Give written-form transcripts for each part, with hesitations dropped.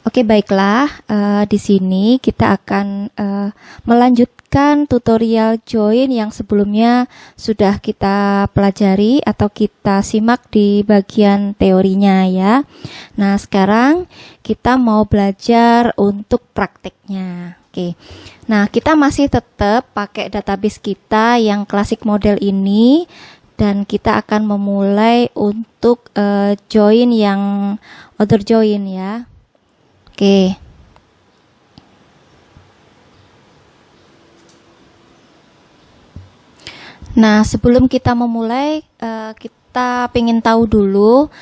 Oke, baiklah. Di sini kita akan melanjutkan tutorial join yang sebelumnya sudah kita pelajari atau kita simak di bagian teorinya ya. Nah, sekarang kita mau belajar untuk prakteknya. Oke. Nah, kita masih tetap pakai database kita yang classic model ini dan kita akan memulai untuk join yang order join ya. Oke. Nah, sebelum kita memulai, kita ingin tahu dulu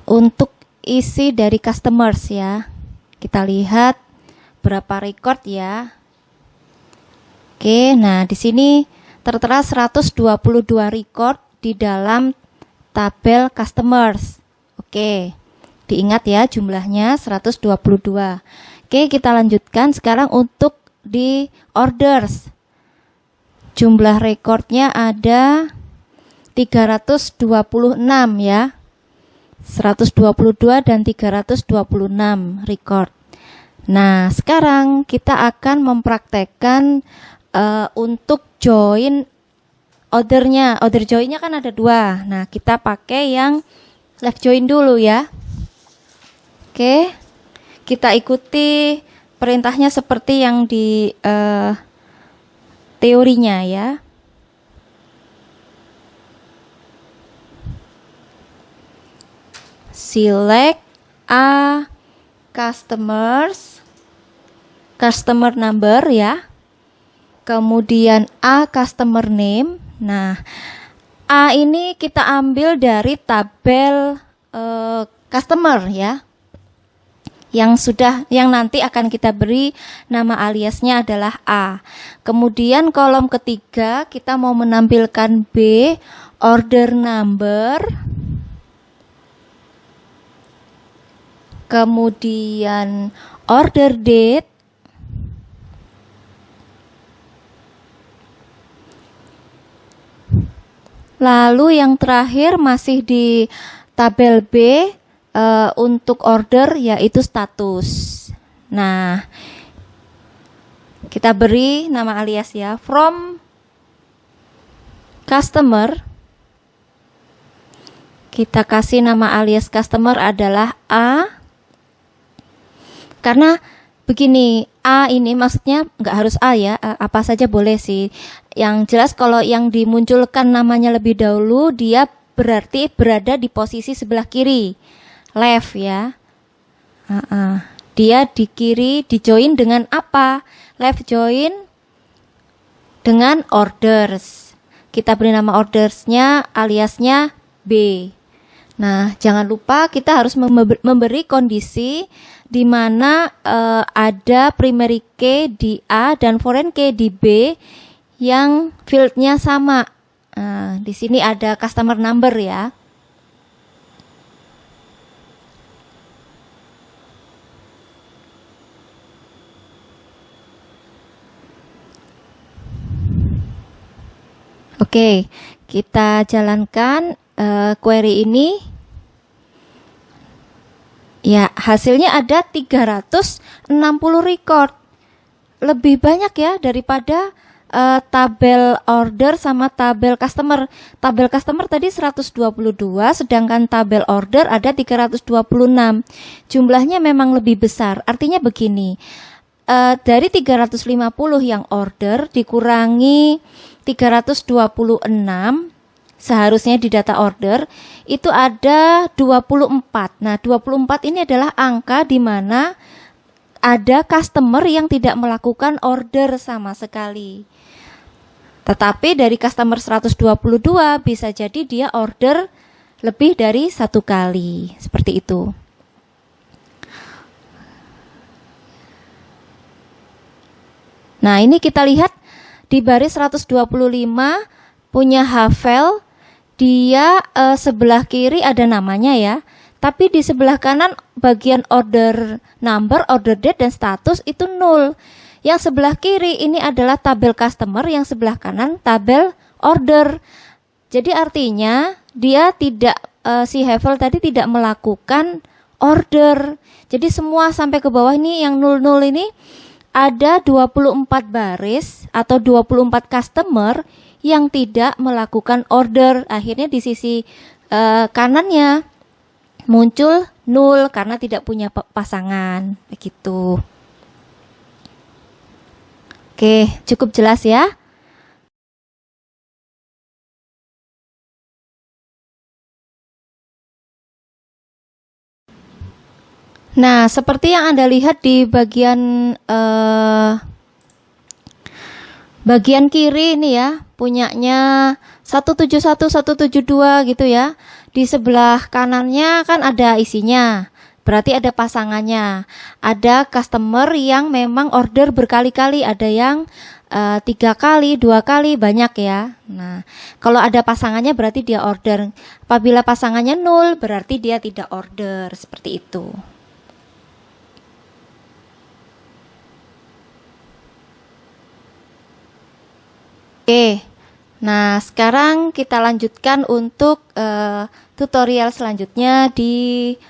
untuk isi dari customers ya. Kita lihat berapa record ya. Oke, nah di sini tertera 122 record di dalam tabel customers. Oke. Diingat ya jumlahnya 122. Oke, kita lanjutkan sekarang untuk di orders. Jumlah rekornya ada 326 ya. 122 dan 326 record. Nah, sekarang kita akan mempraktekkan untuk join ordernya. Order joinnya kan ada dua. Nah, kita pakai yang left join dulu ya. Oke, kita ikuti perintahnya seperti yang di teorinya ya. Select a customer number ya. Kemudian a customer name. Nah, a ini kita ambil dari tabel customer ya. Yang nanti akan kita beri nama aliasnya adalah A. Kemudian kolom ketiga kita mau menampilkan B, order number. Kemudian order date. Lalu yang terakhir masih di tabel B. Untuk order yaitu status. Nah, kita beri nama alias ya, from customer. Kita kasih nama alias customer adalah A. Karena begini, A ini maksudnya nggak harus A ya, apa saja boleh sih. Yang jelas kalau yang dimunculkan namanya lebih dahulu, dia berarti berada di posisi sebelah kiri. Left ya. Dia di kiri, di join dengan apa? Left join dengan orders. Kita beri nama ordersnya, aliasnya B. Nah, jangan lupa kita harus memberi kondisi di mana ada primary key di A dan foreign key di B yang fieldnya sama. Di sini ada customer number ya. Oke, kita jalankan query ini. Ya, hasilnya ada 360 record. Lebih banyak ya daripada tabel order sama tabel customer. Tabel customer tadi 122, sedangkan tabel order ada 326. Jumlahnya memang lebih besar. Artinya begini, dari 350 yang order dikurangi 326 seharusnya di data order itu ada 24. Nah, 24 ini adalah angka di mana ada customer yang tidak melakukan order sama sekali. Tetapi dari customer 122 bisa jadi dia order lebih dari satu kali. Seperti itu. Nah, ini kita lihat di baris 125 punya Havel, dia sebelah kiri ada namanya ya, tapi di sebelah kanan bagian order number, order date dan status itu 0. Yang sebelah kiri ini adalah tabel customer, yang sebelah kanan tabel order. Jadi artinya dia tidak si Havel tadi tidak melakukan order. Jadi semua sampai ke bawah ini yang 00 ini ada 24 baris atau 24 customer yang tidak melakukan order. Akhirnya di sisi kanannya muncul 0 karena tidak punya pasangan. Begitu. Oke, cukup jelas ya? Nah, seperti yang Anda lihat di bagian kiri ini ya, punyanya 171, 172 gitu ya. Di sebelah kanannya kan ada isinya, berarti ada pasangannya. Ada customer yang memang order berkali-kali, ada yang 3 kali, 2 kali, banyak ya. Nah, kalau ada pasangannya berarti dia order. Apabila pasangannya 0, berarti dia tidak order, seperti itu. Oke, nah sekarang kita lanjutkan untuk tutorial selanjutnya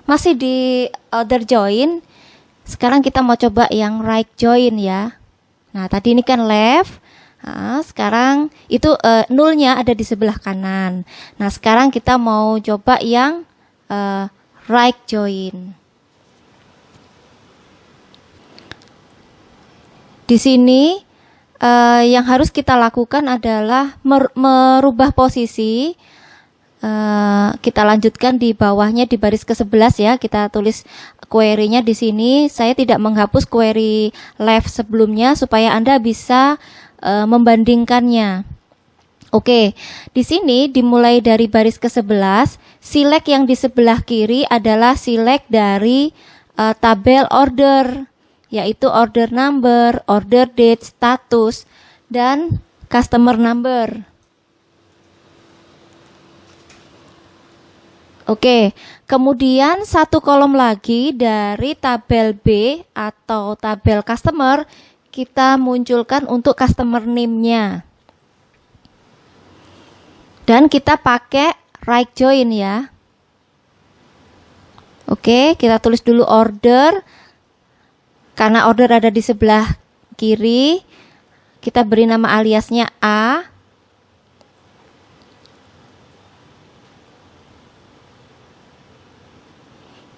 masih di order join. Sekarang kita mau coba yang right join ya. Nah tadi ini kan left. Nah, sekarang itu nulnya ada di sebelah kanan. Nah sekarang kita mau coba yang right join. Di sini yang harus kita lakukan adalah merubah posisi. Kita lanjutkan di bawahnya di baris ke-11 ya. Kita tulis query-nya di sini. Saya tidak menghapus query left sebelumnya supaya Anda bisa membandingkannya. Oke, di sini dimulai dari baris ke-11, select yang di sebelah kiri adalah select dari tabel order, yaitu order number, order date, status, dan customer number. Oke, kemudian satu kolom lagi dari tabel B atau tabel customer, kita munculkan untuk customer name-nya. Dan kita pakai right join ya. Oke, kita tulis dulu order. Karena order ada di sebelah kiri, kita beri nama aliasnya A.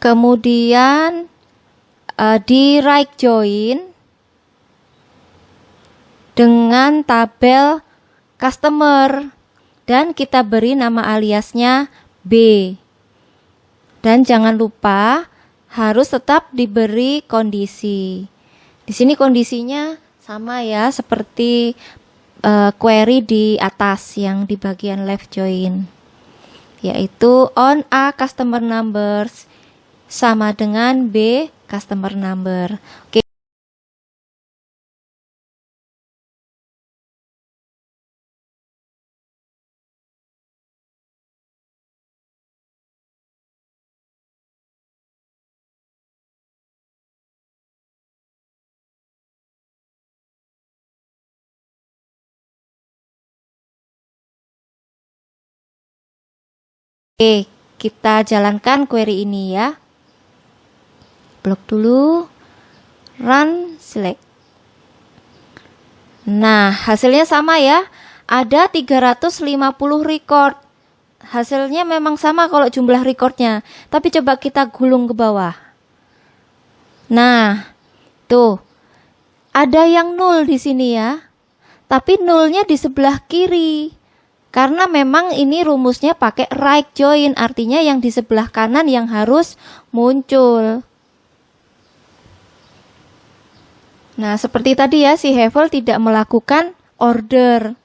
Kemudian di right join dengan tabel customer dan kita beri nama aliasnya B. Dan jangan lupa harus tetap diberi kondisi. Di sini kondisinya sama ya seperti query di atas yang di bagian left join, yaitu on A customer numbers sama dengan B customer number. Oke. Oke, kita jalankan query ini ya. Blok dulu, run, select. Nah, hasilnya sama ya. Ada 350 record. Hasilnya memang sama kalau jumlah recordnya. Tapi coba kita gulung ke bawah. Nah, tuh. Ada yang 0 di sini ya. Tapi 0-nya di sebelah kiri. Karena memang ini rumusnya pakai right join, artinya yang di sebelah kanan yang harus muncul. Nah, seperti tadi ya, si Hevel tidak melakukan order.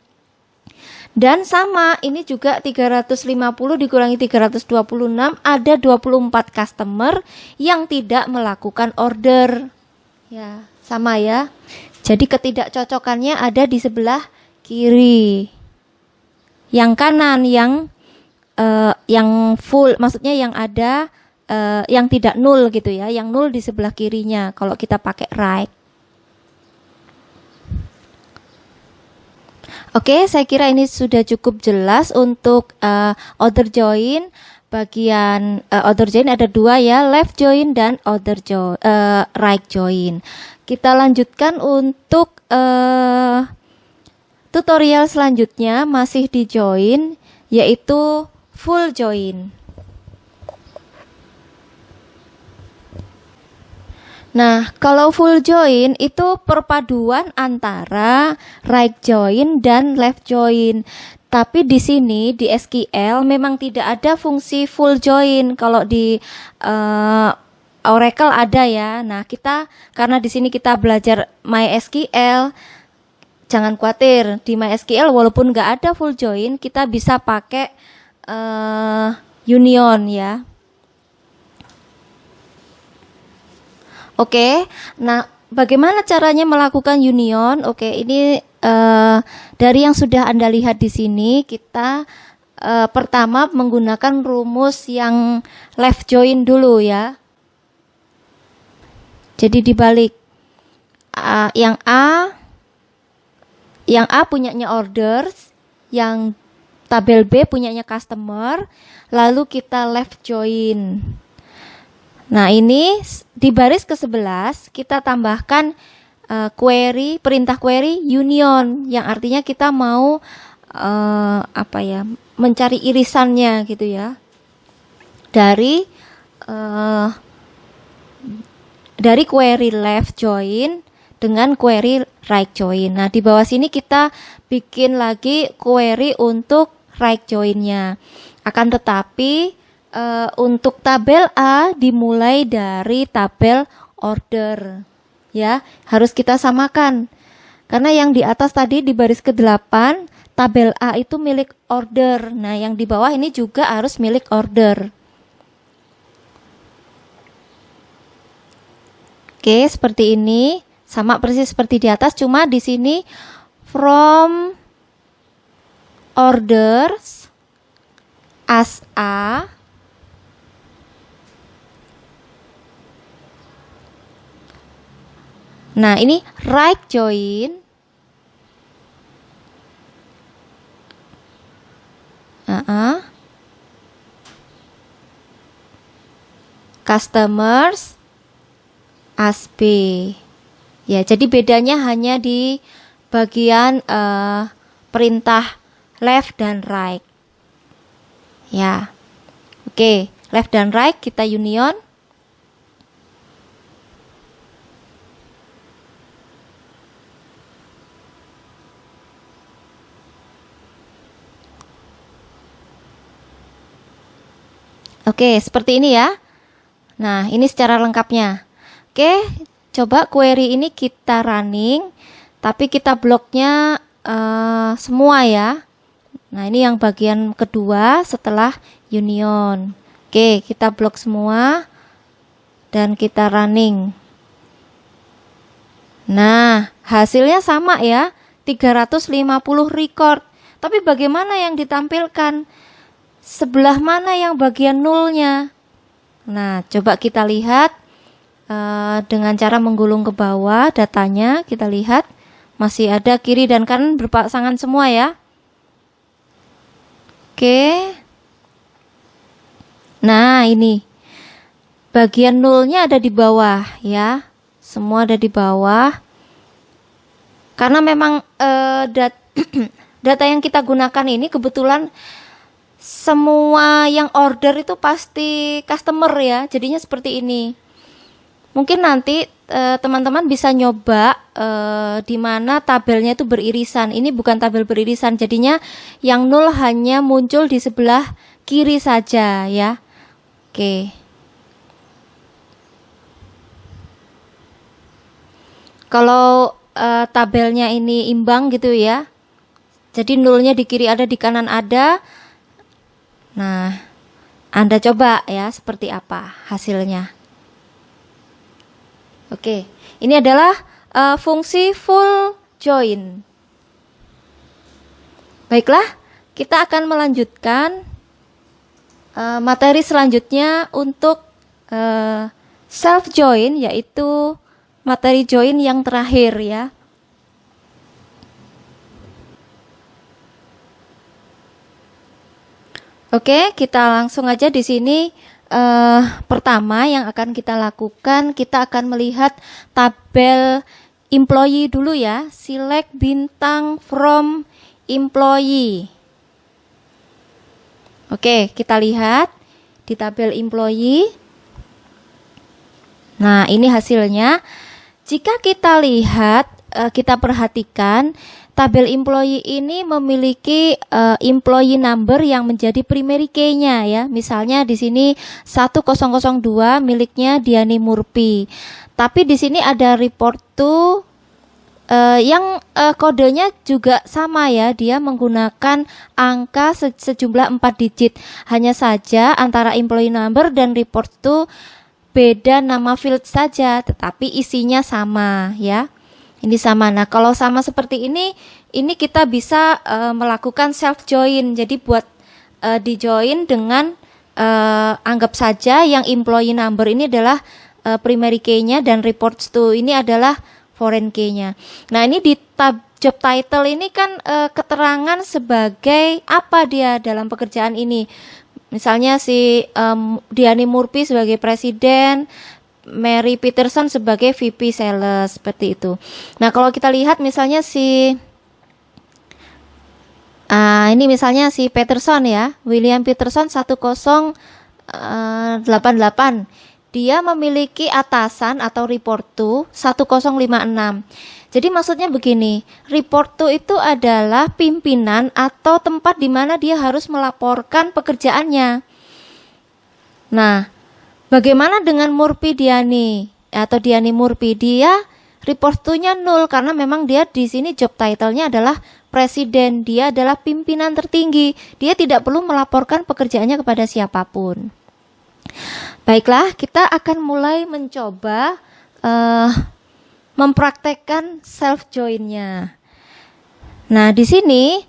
Dan sama, ini juga 350 dikurangi 326, ada 24 customer yang tidak melakukan order. Ya, sama ya. Jadi ketidakcocokannya ada di sebelah kiri. Yang kanan yang full, maksudnya yang ada yang tidak nol gitu ya, yang nol di sebelah kirinya kalau kita pakai right. Oke, saya kira ini sudah cukup jelas untuk order join. bagian outer join ada dua ya, left join dan right join. Kita lanjutkan untuk tutorial selanjutnya masih di join, yaitu full join. Nah, kalau full join itu perpaduan antara right join dan left join. Tapi di sini di SQL memang tidak ada fungsi full join. Kalau di Oracle ada ya. Nah, kita karena di sini kita belajar MySQL, jangan khawatir, di MySQL walaupun nggak ada full join, kita bisa pakai union ya. Oke, nah bagaimana caranya melakukan union? Oke, ini dari yang sudah Anda lihat di sini, kita pertama menggunakan rumus yang left join dulu ya. Jadi dibalik, yang A punyanya orders, yang tabel B punyanya customer, lalu kita left join. Nah, ini di baris ke-11 kita tambahkan perintah query union, yang artinya kita mau mencari irisannya gitu ya. Dari query left join dengan query right join. Nah, di bawah sini kita bikin lagi query untuk right joinnya. Akan tetapi untuk tabel A dimulai dari tabel order ya, harus kita samakan karena yang di atas tadi di baris ke-8 tabel A itu milik order. Nah, yang di bawah ini juga harus milik order. Oke, seperti ini, sama persis seperti di atas, cuma di sini from orders as A. Nah, ini right join. Customers as B. Ya, jadi bedanya hanya di bagian perintah left dan right. Ya. Oke, left dan right kita union. Oke, seperti ini ya. Nah, ini secara lengkapnya. Oke, coba query ini kita running, tapi kita bloknya semua ya. Nah, ini yang bagian kedua setelah union. Oke, kita blok semua dan kita running. Nah, hasilnya sama ya, 350 record. Tapi bagaimana yang ditampilkan? Sebelah mana yang bagian nolnya? Nah, coba kita lihat dengan cara menggulung ke bawah datanya. Kita lihat masih ada kiri dan kanan berpasangan semua ya. Oke. Nah, ini bagian nolnya ada di bawah ya. Semua ada di bawah. Karena memang data yang kita gunakan ini kebetulan semua yang order itu pasti customer ya, jadinya seperti ini. Mungkin nanti teman-teman bisa nyoba di mana tabelnya itu beririsan. Ini bukan tabel beririsan, jadinya yang nol hanya muncul di sebelah kiri saja ya. Oke. Kalau tabelnya ini imbang gitu ya, jadi nolnya di kiri ada, di kanan ada. Nah, Anda coba ya seperti apa hasilnya. Oke, ini adalah fungsi full join. Baiklah, kita akan melanjutkan materi selanjutnya untuk self join, yaitu materi join yang terakhir ya. Oke, kita langsung aja di sini. Pertama yang akan kita lakukan, kita akan melihat tabel employee dulu ya. Select bintang from employee. Oke, kita lihat di tabel employee. Nah, ini hasilnya. Jika kita lihat, kita perhatikan tabel employee ini memiliki employee number yang menjadi primary key-nya ya. Misalnya di sini 1002 miliknya Diani Murphy. Tapi di sini ada report to yang kodenya juga sama ya. Dia menggunakan angka sejumlah 4 digit. Hanya saja antara employee number dan report to beda nama field saja, tetapi isinya sama ya. Ini sama. Nah, kalau sama seperti ini kita bisa melakukan self join. Jadi buat di join dengan anggap saja yang employee number ini adalah primary key-nya dan reports to ini adalah foreign key-nya. Nah, ini di tab job title ini kan keterangan sebagai apa dia dalam pekerjaan ini. Misalnya si Diani Murphy sebagai presiden, Mary Peterson sebagai VP Sales, seperti itu. Nah, kalau kita lihat misalnya ini misalnya si Peterson ya, William Peterson 1088. Dia memiliki atasan atau report to 1056. Jadi maksudnya begini, report to itu adalah pimpinan atau tempat di mana dia harus melaporkan pekerjaannya. Nah, bagaimana dengan Murphy Diani atau Diani Murphy? Dia report to-nya 0 karena memang dia di sini job title-nya adalah presiden. Dia adalah pimpinan tertinggi. Dia tidak perlu melaporkan pekerjaannya kepada siapapun. Baiklah, kita akan mulai mencoba mempraktekkan self join-nya. Nah, di sini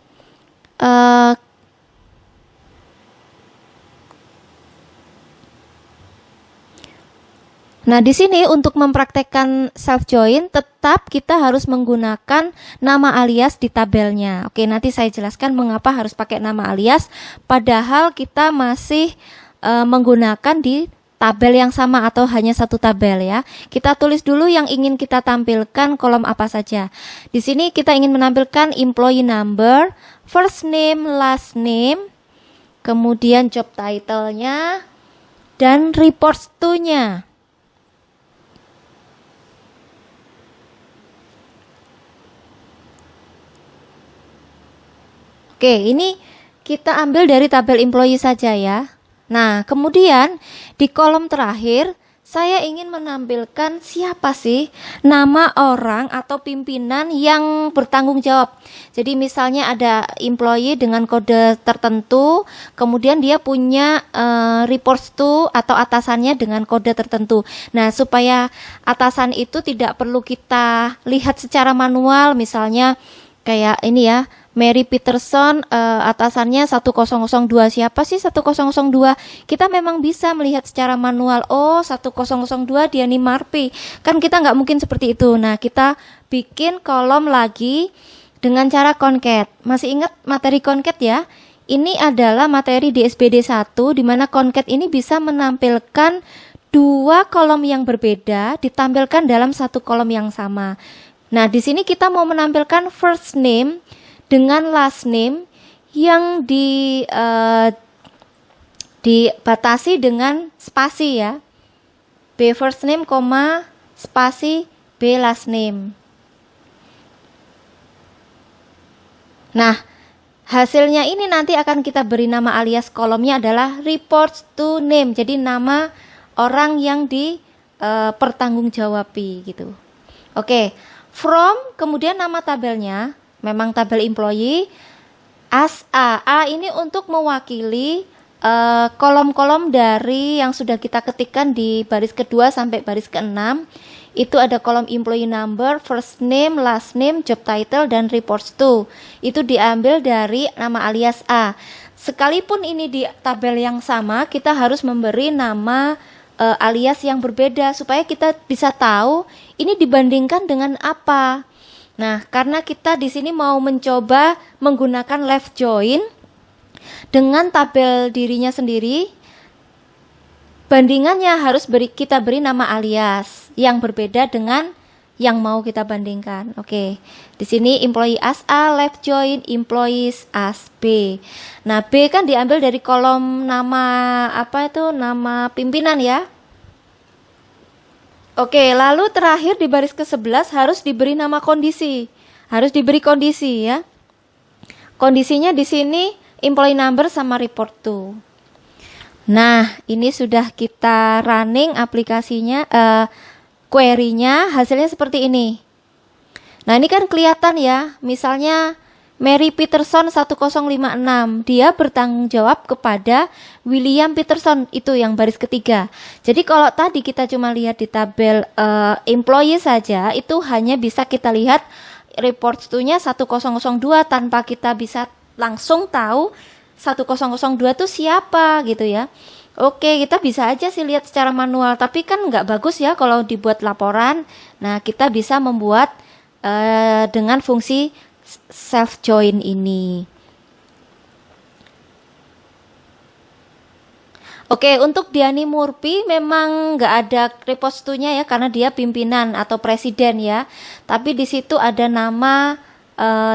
untuk mempraktekkan self join tetap kita harus menggunakan nama alias di tabelnya. Oke, nanti saya jelaskan mengapa harus pakai nama alias padahal kita masih menggunakan di tabel yang sama atau hanya satu tabel ya. Kita tulis dulu yang ingin kita tampilkan kolom apa saja. Di sini kita ingin menampilkan employee number, first name, last name, kemudian job title-nya dan reports to-nya. Oke, ini kita ambil dari tabel employee saja ya. Nah, kemudian di kolom terakhir saya ingin menampilkan siapa sih nama orang atau pimpinan yang bertanggung jawab. Jadi misalnya ada employee dengan kode tertentu, kemudian dia punya reports to atau atasannya dengan kode tertentu. Nah, supaya atasan itu tidak perlu kita lihat secara manual, misalnya kayak ini ya, Mary Peterson atasannya 1002. Siapa sih 1002? Kita memang bisa melihat secara manual. Oh, 1002 Diani Murphy. Kan kita nggak mungkin seperti itu. Nah, kita bikin kolom lagi dengan cara concat. Masih ingat materi concat ya? Ini adalah materi di SPD 1 di mana concat ini bisa menampilkan dua kolom yang berbeda ditampilkan dalam satu kolom yang sama. Nah, di sini kita mau menampilkan first name dengan last name yang dibatasi dengan spasi ya. B first name, spasi B last name. Nah, hasilnya ini nanti akan kita beri nama alias kolomnya adalah reports to name. Jadi nama orang yang dipertanggungjawabi gitu. Oke, from kemudian nama tabelnya memang tabel employee as A ini untuk mewakili kolom-kolom dari yang sudah kita ketikkan di baris kedua sampai baris ke-6. Itu ada kolom employee number, first name, last name, job title, dan reports to. Itu diambil dari nama alias A. Sekalipun ini di tabel yang sama, kita harus memberi nama alias yang berbeda supaya kita bisa tahu ini dibandingkan dengan apa. Nah, karena kita di sini mau mencoba menggunakan left join, Dengan tabel dirinya sendiri, bandingannya harus kita beri nama alias yang berbeda dengan yang mau kita bandingkan. Oke. Di sini employee as A left join employees as B. Nah, B kan diambil dari kolom nama nama pimpinan ya. Oke, lalu terakhir di baris ke-11 harus diberi nama kondisi. Harus diberi kondisi ya. Kondisinya di sini employee number sama report to. Nah, ini sudah kita running aplikasinya, query-nya, hasilnya seperti ini. Nah, ini kan kelihatan ya, misalnya Mary Peterson 1056, dia bertanggung jawab kepada William Peterson, itu yang baris ketiga. Jadi kalau tadi kita cuma lihat di tabel employee saja, itu hanya bisa kita lihat report to-nya 1002 tanpa kita bisa langsung tahu 1002 itu siapa gitu ya. Oke, kita bisa aja sih lihat secara manual, tapi kan nggak bagus ya kalau dibuat laporan. Nah, kita bisa membuat dengan fungsi self join ini. Oke, untuk Diani Murphy memang nggak ada repostunya ya, karena dia pimpinan atau presiden ya. Tapi di situ ada nama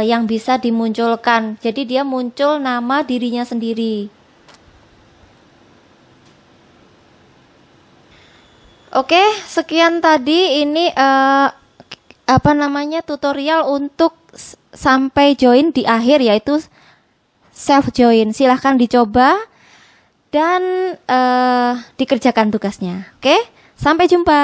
yang bisa dimunculkan. Jadi dia muncul nama dirinya sendiri. Oke, sekian tadi ini tutorial untuk sampai join di akhir, yaitu self join. Silahkan dicoba dan dikerjakan tugasnya. Oke, sampai jumpa.